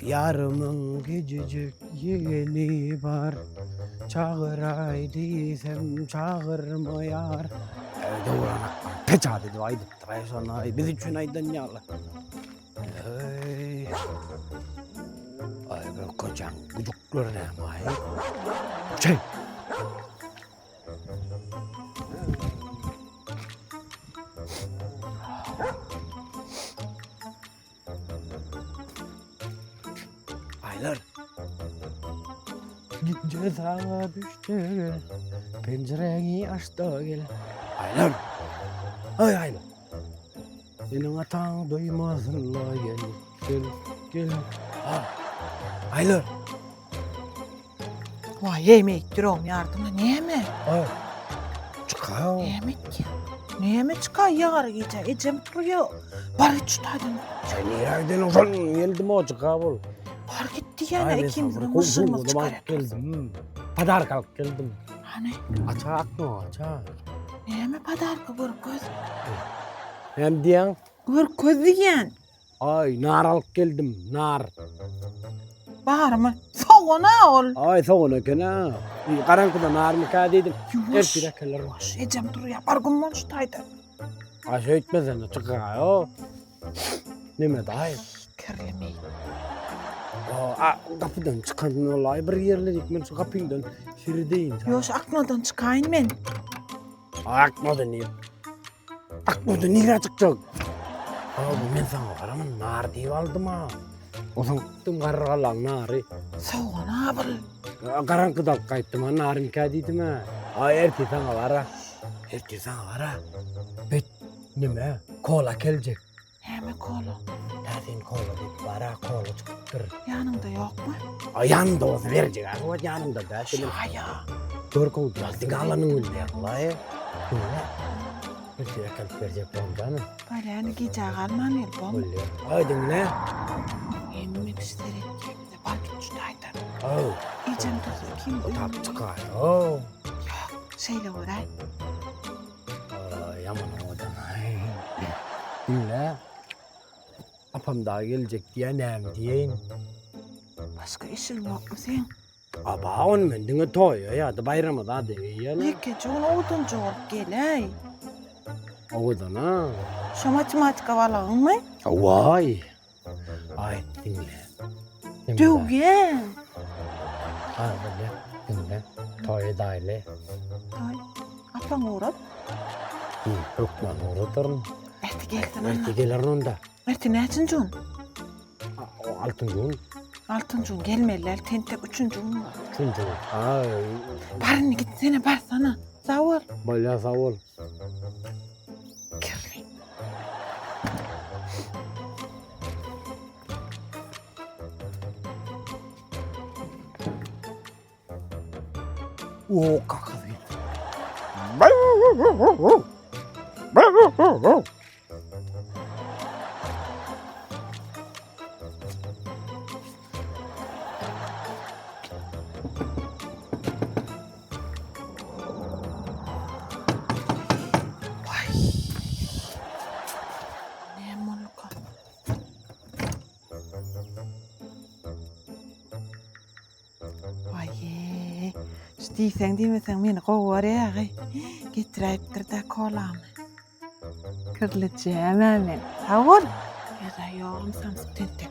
Yarımın gececik yeğeni var. Çağıraydıysam çağırma yar. Doğranak. Peça dedi aydı. Tıray sonra biz için aydan yalı. Ay be kocan gıcıklar ne may. Şey. Aylar. Gitce sağa düştü. Pencereni açtı gel. Aylar. Ay Aylar. Senin atan doymasın la gel. Gel. Ha. Aylar. Vay yemek durum yardıma niye mi? Ay. Çıkıyor. Niye mi ki? Niye mi çıkar yar gece? Ecem duruyor. Bari tutaydın. Sen nereden olsan geldim o çıkıyor. Var gitti yani ikimizin mısırımız çıkar. Geldim. Padar kalk geldim. Hani Açak mı açak? niye mi padarka gör göz? Hem diyen. Gör göz diyen. Ay nar alıp geldim nar. Var mı? Soğuna ol. Ay soğuna kena. Karanlıkta nar mı kadıydım. Yumuş. Erkire keller. Yumuş. Ecem duruyor. Bargın mı tutaydın? Aşağı etmesen çıkıyor. Neme day. Kirlemeyin. Kapıdan çıkan olay bir yerler ekmen şu kapından şirideyin. Yoş akmadan çıkayın men. Akmadı niye? Akmadı niye çıkacak? Bu men sana varamın nar deyip aldım ha. O zaman tüm kargalan narı. Soğuna ol. Karanlıkta kayıttım ha narım kadıydım ha. Ay erti sana var ha. Erti sana var ha. Bet neme? Kola gelecek. Hemen kolu. Nereden kola deyip var ha kola çıkıp durur. Yanında yok mu? Ay yanında olsa verecek ha. O yanında da. Şaya. Görkol plastik alanın önüne kolay. Ne? Bir kere kalp verecek bu canım. Böyle yani gece kalman el bom. Öyle. Aydın ne? Emmek ister ettiğimde bargın tutaydın. Oh. Ecem duruyor. Kim O duyuyor? tap çıkar. Oh. Şeyle uğray. Yaman odan. Dinle. Apam daha gelecek diye nem diyeyin. Başka işin yok mu sen? Aba on mendine toy ya da bayramı da değil. Ne gece onu oduncu olup gel. Odan ha. Şu matematika valağın mı? Vay. Ay dinle. Düğün. Ha böyle. Dinle. Toy daile. Ay, apan uğrap. Yok lan uğratırım. Erti geldin Erti ana. gelir onda. Erti ne açıncun? O altın gün. Altıncun gelmeliler. Tentek üçüncun var. Çünkü. Ay. Barini gitsene bar sana. Sağ ol. Bayağı sağ ol. Kirli. Oo kakası. Ne muluka. Vay Stiysen değil mi sen beni kovar ya. Getirip de kolamı. Kırlıcı hemen ben. Sağ ol. Ya da yoğum samsın tentek